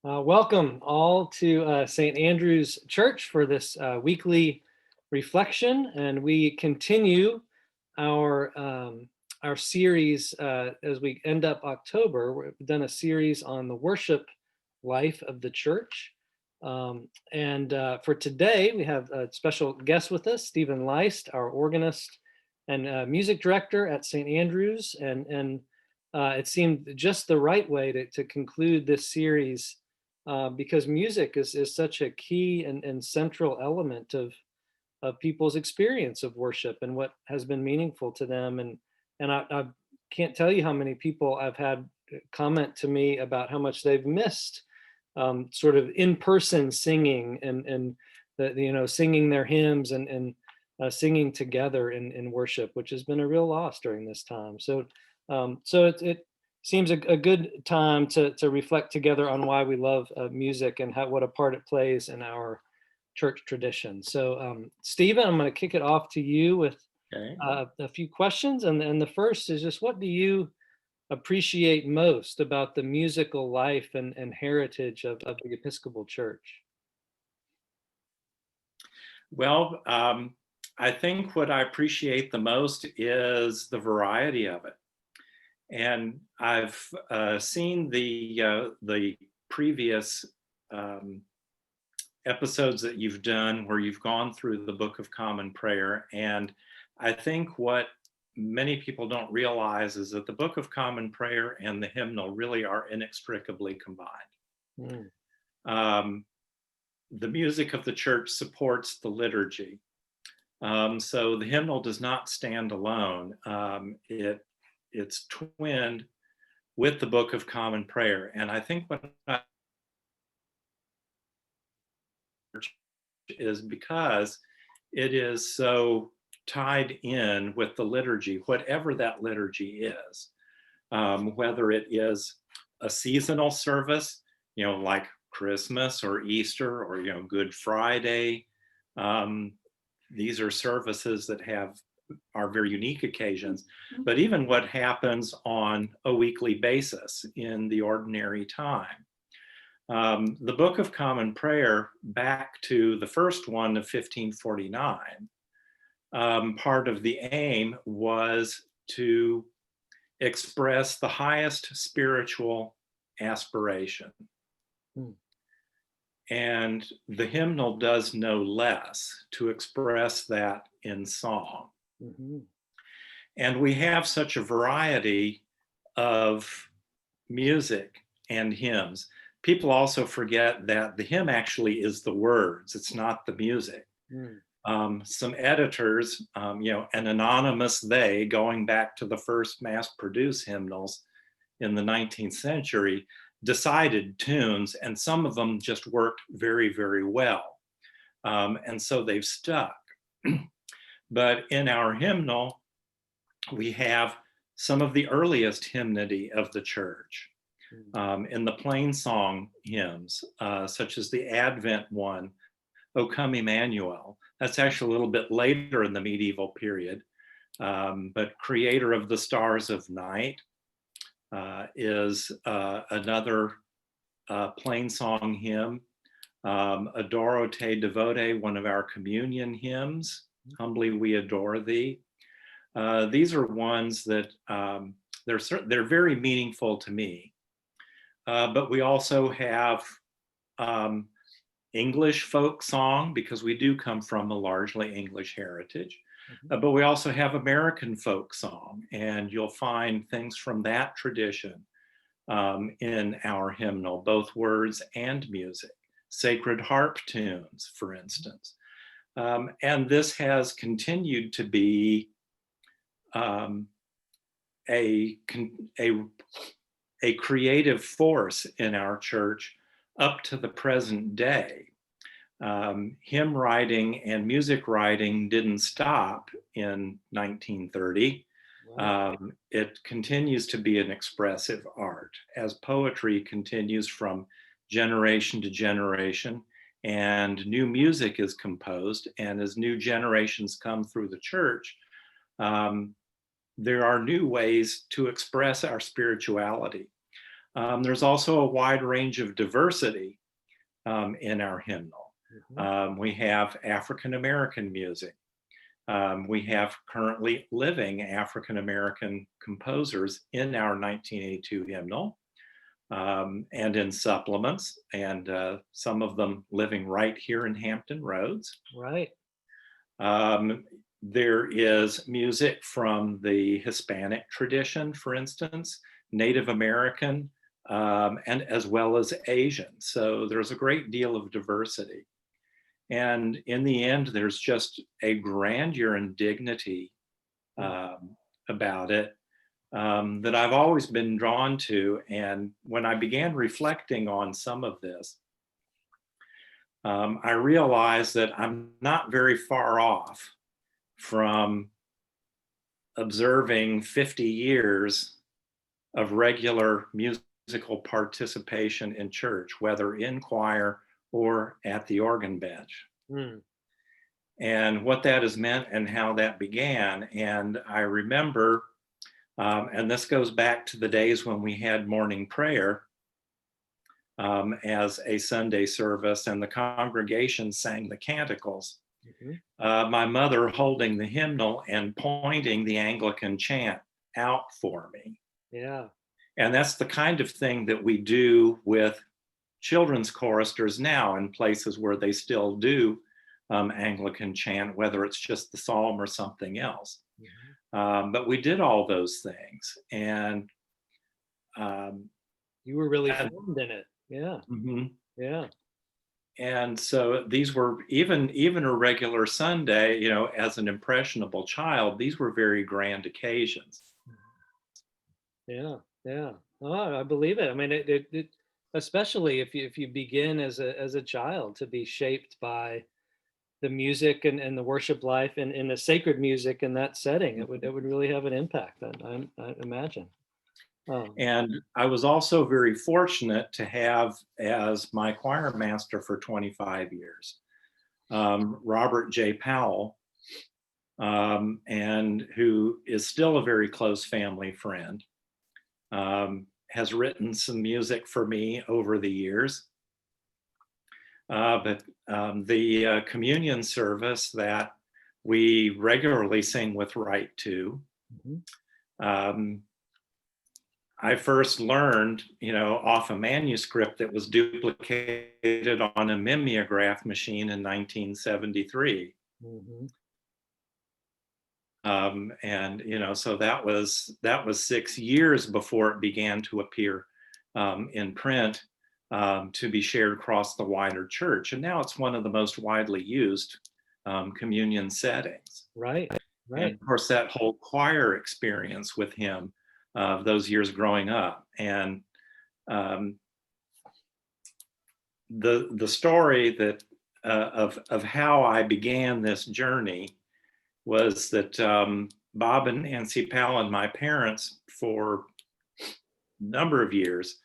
Welcome all to St. Andrew's Church for this weekly reflection, and we continue our our series as we end up October. We've done a series on the worship life of the church, and for today we have a special guest with us, Stephen Leist, our organist and music director at St. Andrew's, and it seemed just the right way to conclude this series. Because music is such a key and central element of people's experience of worship and what has been meaningful to them. And I can't tell you how many people I've had comment to me about how much they've missed sort of in-person singing and singing their hymns and singing together in worship, which has been a real loss during this time. So it seems a good time to reflect together on why we love music and what a part it plays in our church tradition. So, Stephen, I'm going to kick it off to you with a few questions. And the first is just, what do you appreciate most about the musical life and heritage of the Episcopal Church? Well, I think what I appreciate the most is the variety of it. And I've seen the previous episodes that you've done where you've gone through the Book of Common Prayer. And I think what many people don't realize is that the Book of Common Prayer and the hymnal really are inextricably combined. The music of the church supports the liturgy. So the hymnal does not stand alone. It's twinned with the Book of Common Prayer. And I think what is because it is so tied in with the liturgy, whatever that liturgy is, whether it is a seasonal service, like Christmas or Easter or, Good Friday. These are services that are very unique occasions, but even what happens on a weekly basis in the ordinary time. The Book of Common Prayer, back to the first one of 1549, part of the aim was to express the highest spiritual aspiration. And the hymnal does no less to express that in song. And we have such a variety of music and hymns. People also forget that the hymn actually is the words, it's not the music. Some editors, an anonymous they, going back to the first mass-produced hymnals in the 19th century, decided tunes, and some of them just worked very, very well. And so they've stuck. But in our hymnal, we have some of the earliest hymnody of the church. In the plain song hymns, such as the Advent one, O Come Emmanuel. That's actually a little bit later in the medieval period. But Creator of the Stars of Night is another plain song hymn. Adoro te devote, one of our communion hymns. Humbly we adore thee. These are ones that they're very meaningful to me. But we also have English folk song, because we do come from a largely English heritage. But we also have American folk song, and you'll find things from that tradition in our hymnal, both words and music. Sacred harp tunes, for instance. And this has continued to be a creative force in our church up to the present day. Hymn writing and music writing didn't stop in 1930. Wow. It continues to be an expressive art as poetry continues from generation to generation, and new music is composed. And as new generations come through the church, there are new ways to express our spirituality. There's also a wide range of diversity in our hymnal. We have African American music. We have currently living African American composers in our 1982 hymnal and in supplements, and some of them living right here in Hampton Roads. Right. There is music from the Hispanic tradition, for instance, Native American, and as well as Asian. So there's a great deal of diversity. And in the end, there's just a grandeur and dignity about it that I've always been drawn to. And when I began reflecting on some of this, I realized that I'm not very far off from observing 50 years of regular musical participation in church, whether in choir or at the organ bench. And what that has meant and how that began. And I remember, and this goes back to the days when we had morning prayer as a Sunday service, and the congregation sang the canticles. My mother holding the hymnal and pointing the Anglican chant out for me. Yeah. And that's the kind of thing that we do with children's choristers now in places where they still do Anglican chant, whether it's just the psalm or something else. But we did all those things. And you were really formed in it. Yeah. Yeah. And so these were even a regular Sunday, you know, as an impressionable child, these were very grand occasions. Yeah. Yeah. Oh, I believe it. I mean, it especially if you begin as a child to be shaped by the music and the worship life and in the sacred music in that setting, it would really have an impact. I imagine. And I was also very fortunate to have as my choir master for 25 years, Robert J. Powell, and who is still a very close family friend, has written some music for me over the years. But the communion service that we regularly sing with Right To, I first learned, you know, off a manuscript that was duplicated on a mimeograph machine in 1973. And, you know, so that was 6 years before it began to appear in print to be shared across the wider church. And now it's one of the most widely used communion settings. Right. And of course, that whole choir experience with him of those years growing up. And the story that of how I began this journey was that Bob and Nancy Powell, my parents, for a number of years,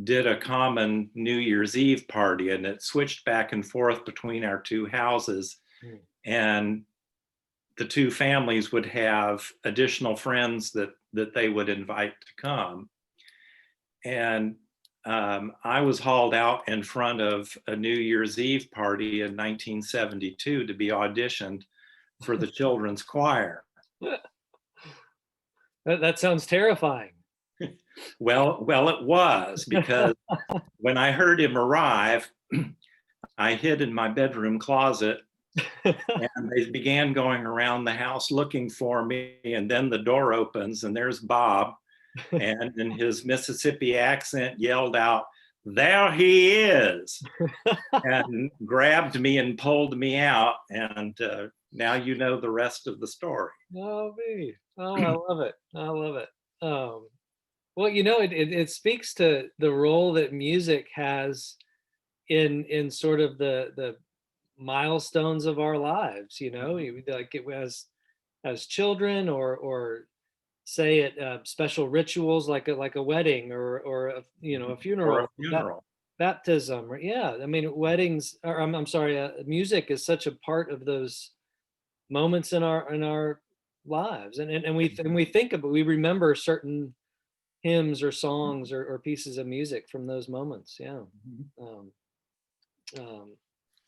did a common New Year's Eve party, and it switched back and forth between our two houses. And the two families would have additional friends that they would invite to come. And I was hauled out in front of a New Year's Eve party in 1972 to be auditioned for the children's choir. That sounds terrifying. Well, it was, because when I heard him arrive, I hid in my bedroom closet, and they began going around the house looking for me. And then the door opens, and there's Bob, and in his Mississippi accent yelled out, "There he is," and grabbed me and pulled me out. And now you know the rest of the story. Oh, me. Oh, I love it. I love it. Well, you know, it speaks to the role that music has in sort of the milestones of our lives. You know, like it was as children, or say at special rituals like a wedding or a, you know, a funeral, Or a funeral. baptism, or I mean weddings. Or I'm sorry, music is such a part of those moments in our lives, and we think about, we remember certain hymns or songs or pieces of music from those moments. Yeah. Um, um,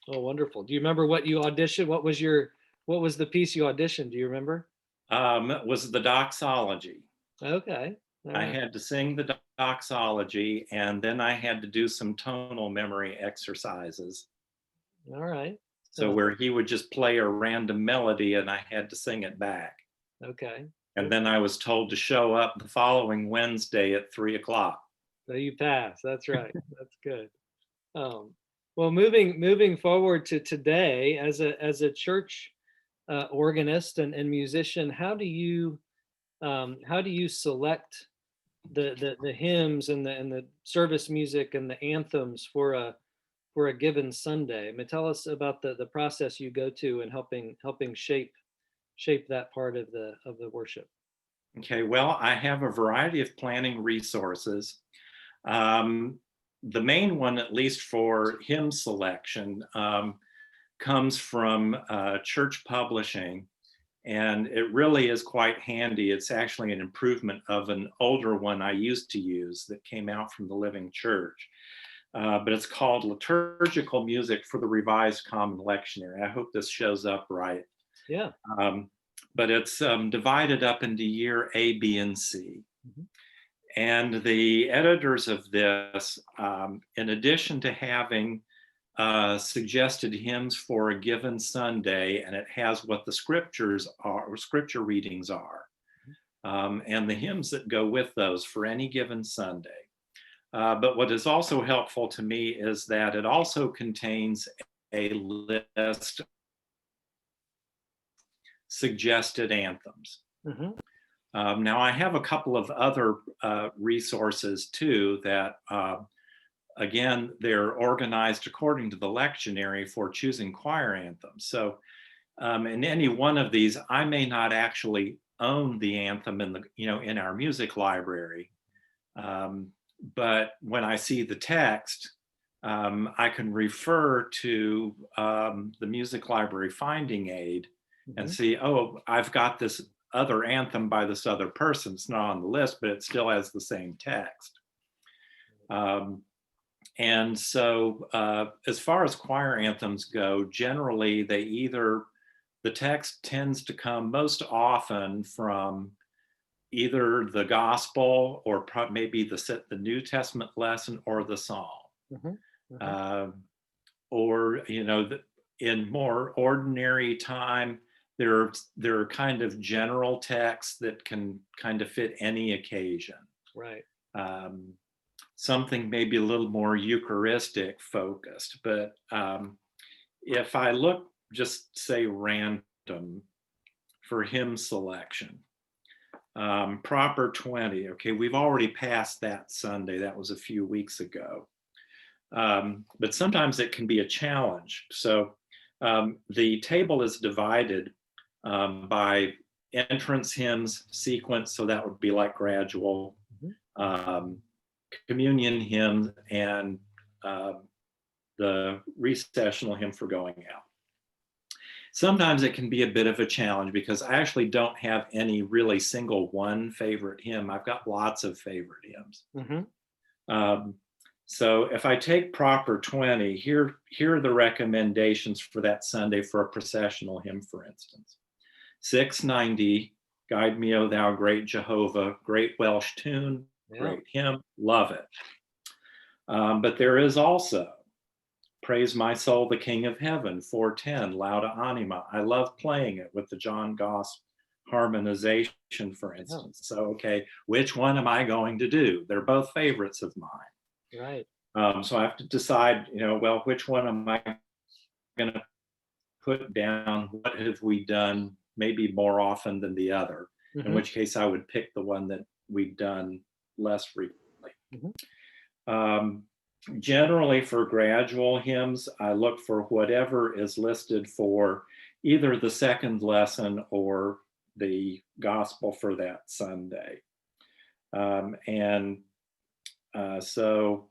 oh, wonderful. Do you remember what you auditioned? What was the piece you auditioned? Do you remember? Was the doxology. Okay. All I right. had to sing the doxology, and then I had to do some tonal memory exercises. All right. So where he would just play a random melody and I had to sing it back. Okay. And then I was told to show up the following Wednesday at 3 o'clock. So you passed. That's right. That's good. Um, well, moving forward to today, as a church organist and musician, how do you select the hymns and the service music and the anthems for a given Sunday? I mean, tell us about the process you go to in helping shape that part of the worship. Okay, well, I have a variety of planning resources. Um, the main one, at least for hymn selection, comes from church publishing, and it really is quite handy. It's actually an improvement of an older one I used to use that came out from the Living Church. But it's called Liturgical Music for the Revised Common Lectionary. I hope this shows up right. Yeah. Um, but it's divided up into year A, B, and C. Mhm. And the editors of this, in addition to having suggested hymns for a given Sunday, and it has what the scriptures are, or scripture readings are, and the hymns that go with those for any given Sunday. But what is also helpful to me is that it also contains a list of suggested anthems. Mhm. Now, I have a couple of other resources too that, again, they're organized according to the lectionary for choosing choir anthems. So in any one of these, I may not actually own the anthem in our music library. But when I see the text, I can refer to the music library finding aid and Mhm. see, oh, I've got this other anthem by this other person. It's not on the list, but it still has the same text. And so, as far as choir anthems go, generally the text tends to come most often from either the gospel or maybe the New Testament lesson or the psalm. Mhm. Mhm. Uh, or, in more ordinary time, there are kind of general texts that can kind of fit any occasion. Right. Um, Something maybe a little more Eucharistic focused. But if I look, just say random for hymn selection, proper 20. Okay, we've already passed that Sunday. That was a few weeks ago. But sometimes it can be a challenge. So the table is divided by entrance hymns sequence. So that would be like gradual, Mhm. um, communion hymn, and the recessional hymn for going out. Sometimes it can be a bit of a challenge because I actually don't have any really single one favorite hymn. I've got lots of favorite hymns. Mhm. Um, so if I take proper 20, here are the recommendations for that Sunday for a processional hymn, for instance. 690, Guide Me, O Thou Great Jehovah, great Welsh tune, Yeah. great hymn, love it. But there is also Praise My Soul, the King of Heaven, 410, Lauda Anima. I love playing it with the John Goss harmonization, for instance. So, okay, which one am I going to do? They're both favorites of mine. Right. So I have to decide, well, which one am I going to put down? What have we done maybe more often than the other? In Mhm. which case I would pick the one that we've done less frequently. Mhm. Um, Generally, for gradual hymns, I look for whatever is listed for either the second lesson or the gospel for that Sunday. And so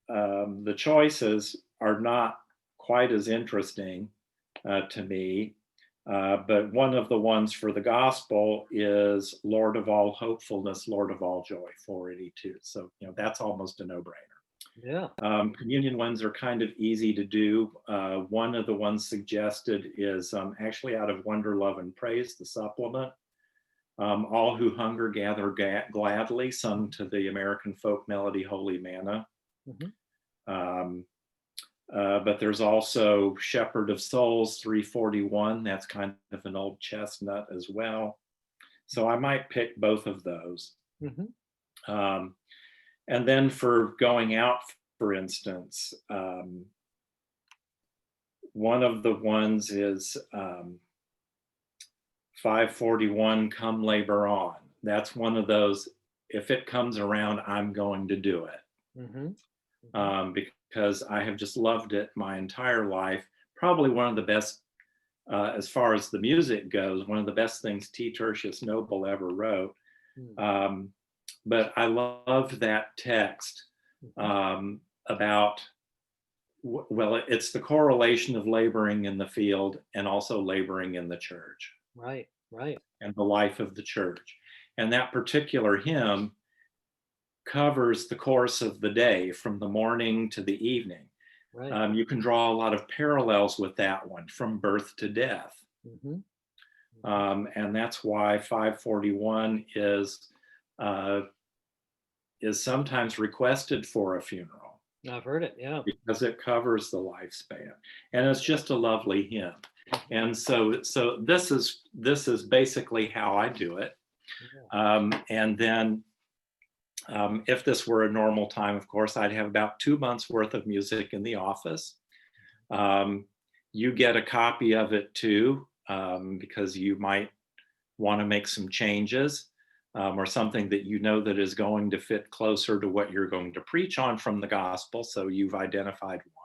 the choices are not quite as interesting to me. But one of the ones for the gospel is Lord of all hopefulness, Lord of all joy, 482. So, that's almost a no-brainer. Yeah. Communion ones are kind of easy to do. One of the ones suggested is actually out of Wonder, Love, and Praise, the supplement. All who hunger gather gladly, sung to the American folk melody Holy Manna. Mm-hmm. But there's also Shepherd of Souls, 341. That's kind of an old chestnut as well. So I might pick both of those. Mm-hmm. And then for going out, for instance, one of the ones is 541, Come Labor On. That's one of those, if it comes around, I'm going to do it. Mm-hmm. Mm-hmm. Because I have just loved it my entire life. Probably one of the best, as far as the music goes, one of the best things T. Tertius Noble ever wrote. But I love that text about, well, it's the correlation of laboring in the field and also laboring in the church. Right, right. And the life of the church. And that particular hymn covers the course of the day from the morning to the evening. Right. You can draw a lot of parallels with that one, from birth to death. Mm-hmm. And that's why 541 is sometimes requested for a funeral. I've heard it, yeah. Because it covers the lifespan. And it's just a lovely hymn. And so this is basically how I do it. And then if this were a normal time, of course, I'd have about 2 months worth of music in the office. You get a copy of it too, because you might want to make some changes or something that that is going to fit closer to what you're going to preach on from the gospel. So you've identified one.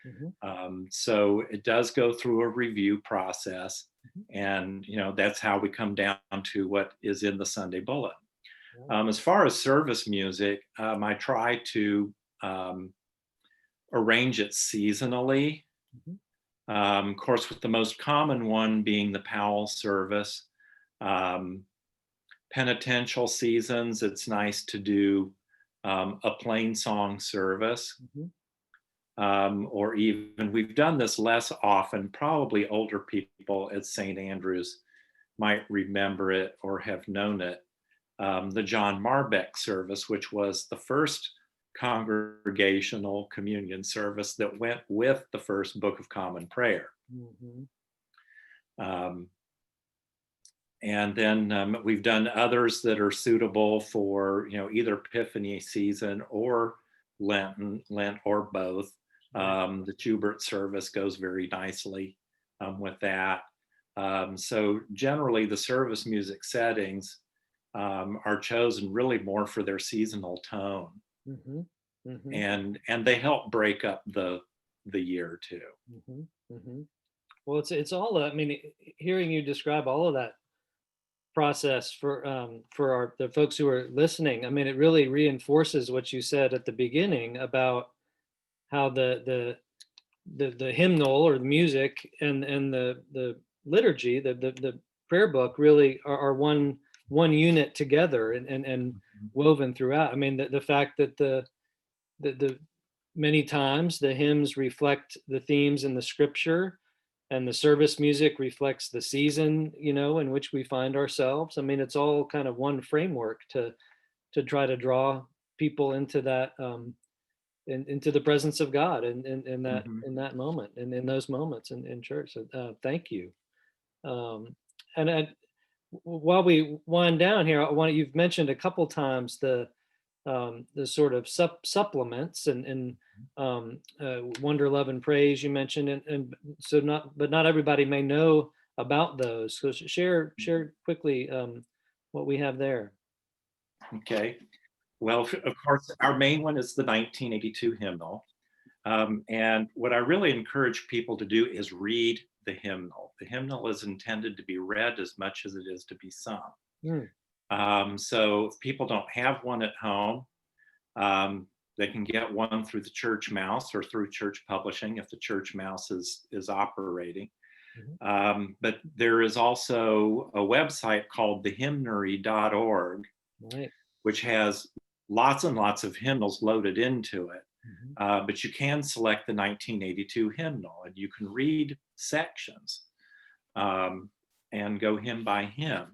Mm-hmm. So it does go through a review process. And, that's how we come down to what is in the Sunday bulletin. As far as service music, I try to arrange it seasonally. Of course, with the most common one being the Powell service. Penitential seasons, it's nice to do a plain song service. Or even, we've done this less often, probably older people at St. Andrews might remember it or have known it. The John Marbeck service, which was the first congregational communion service that went with the first Book of Common Prayer. And then we've done others that are suitable for, either Epiphany season or Lent or both. The Schubert service goes very nicely with that. So generally the service music settings are chosen really more for their seasonal tone. And they help break up the year too. Well, it's all, hearing you describe all of that process for the folks who are listening, it really reinforces what you said at the beginning about how the hymnal or the music and the liturgy, the prayer book really are one unit together and woven throughout. The fact that the many times the hymns reflect the themes in the scripture, and the service music reflects the season, in which we find ourselves. It's all kind of one framework to try to draw people into that, into the presence of God, and in that moment, and in those moments in church. So, thank you. And while we wind down here, you've mentioned a couple times the sort of supplements and Wonder, Love, and Praise you mentioned, and so not everybody may know about those. So share quickly what we have there. Okay. Well, of course, our main one is the 1982 hymnal. And what I really encourage people to do is read the hymnal. The hymnal is intended to be read as much as it is to be sung. So if people don't have one at home, they can get one through the Church Mouse or through church publishing if the Church Mouse is operating. But there is also a website called thehymnary.org, Right. which has lots and lots of hymnals loaded into it. Mm-hmm. But you can select the 1982 hymnal, and you can read sections and go hymn by hymn.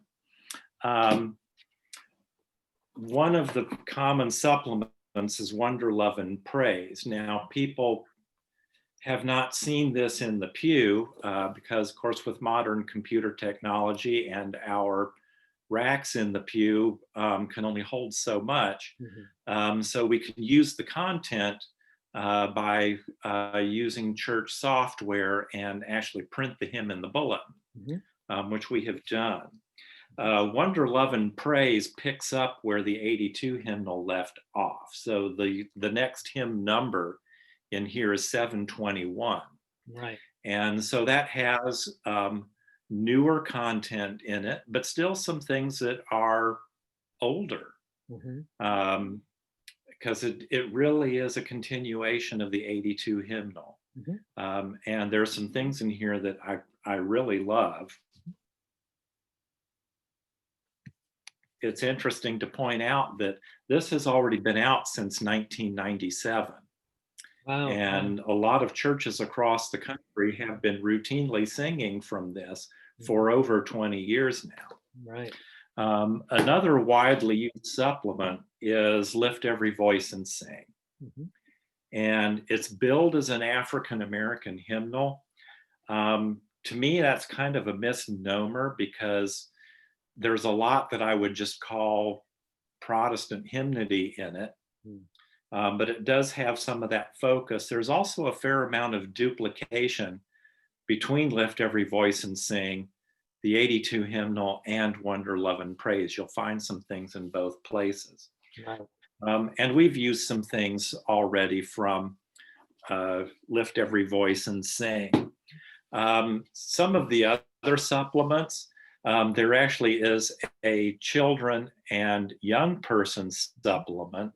One of the common supplements is Wonder, Love, and Praise. Now, people have not seen this in the pew because, of course, with modern computer technology and our racks in the pew can only hold so much. Mm-hmm. So we can use the content by using church software and actually print the hymn in the bulletin, which we have done. Wonder, Love, and Praise picks up where the 82 hymnal left off. So the next hymn number in here is 721. Right. And so that has newer content in it, but still some things that are older. Because it really is a continuation of the 82 hymnal. And there's some things in here that I really love. It's interesting to point out that this has already been out since 1997. Wow. And a lot of churches across the country have been routinely singing from this for over 20 years now. Right. Another widely used supplement is Lift Every Voice and Sing. And it's billed as an African American hymnal. To me, that's kind of a misnomer because there's a lot that I would just call Protestant hymnody in it. But it does have some of that focus. There's also a fair amount of duplication between Lift Every Voice and Sing, the 82 hymnal, and Wonder, Love, and Praise. You'll find some things in both places. Right. And we've used some things already from Lift Every Voice and Sing. Some of the other supplements, there actually is a children and young person supplement.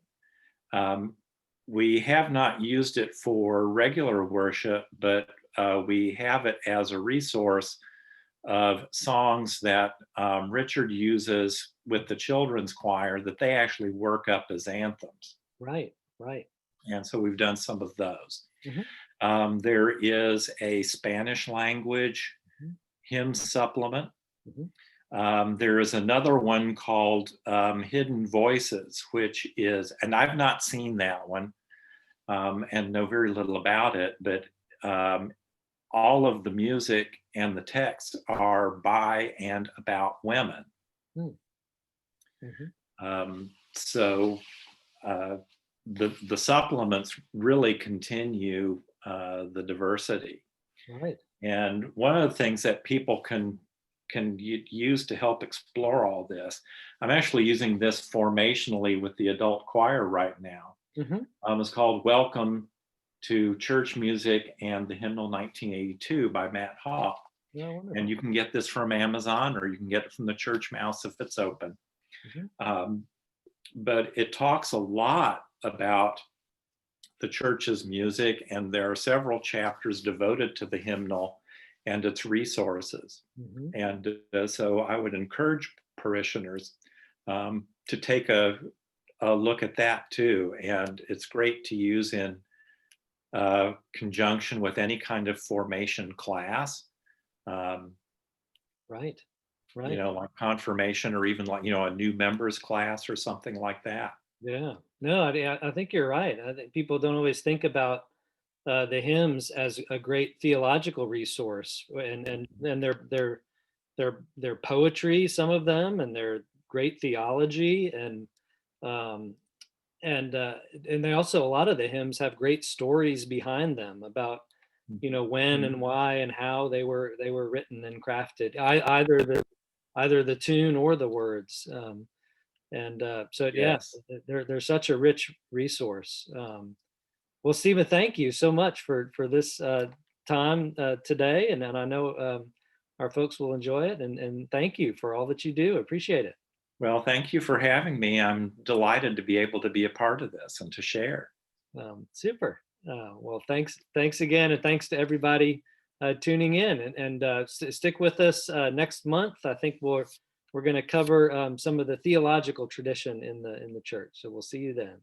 We have not used it for regular worship, but we have it as a resource of songs that Richard uses with the children's choir that they actually work up as anthems. Right. And so we've done some of those. There is a Spanish language hymn supplement. There is another one called Hidden Voices, which is, and I've not seen that one and know very little about it, but all of the music and the text are by and about women. So the supplements really continue the diversity. Right. And one of the things that people can use to help explore all this, I'm actually using this formationally with the adult choir right now. It's called Welcome to Church Music and the Hymnal 1982 by Matt Hawk. And you can get this from Amazon, or you can get it from the Church Mouse if it's open. But it talks a lot about the church's music, and there are several chapters devoted to the hymnal and its resources. And so I would encourage parishioners to take a look at that too. And it's great to use in conjunction with any kind of formation class. Right. You know, like confirmation, or even like, a new members class or something like that. Yeah. No, I think you're right. I think people don't always think about the hymns as a great theological resource, and their poetry, some of them, and their great theology, and they also, a lot of the hymns have great stories behind them about when and why and how they were written and crafted, either the tune or the words. So Yes. they're such a rich resource. Well, Stephen, thank you so much for this time today, and I know our folks will enjoy it. And thank you for all that you do. Appreciate it. Well, thank you for having me. I'm delighted to be able to be a part of this and to share. Super. Well, thanks again, and thanks to everybody tuning in, and stick with us next month. I think we're going to cover some of the theological tradition in the church. So we'll see you then.